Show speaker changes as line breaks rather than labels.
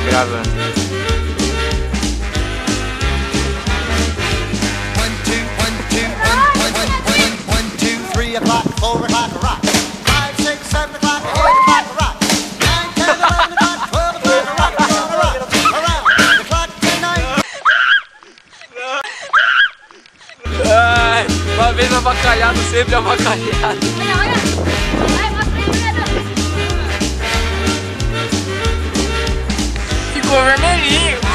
Gravando.
3 o'clock, 4 o'clock, rock. 5, 6, 7 o'clock, 8 o'clock, rock. 9, 10, 11 o'clock, 12 o'clock, rock. Around the clock tonight.
Ai, uma vez avacalhado, sempre avacalhado.
Olha. Vai, mostra aí, olha.
Ficou vermelhinho.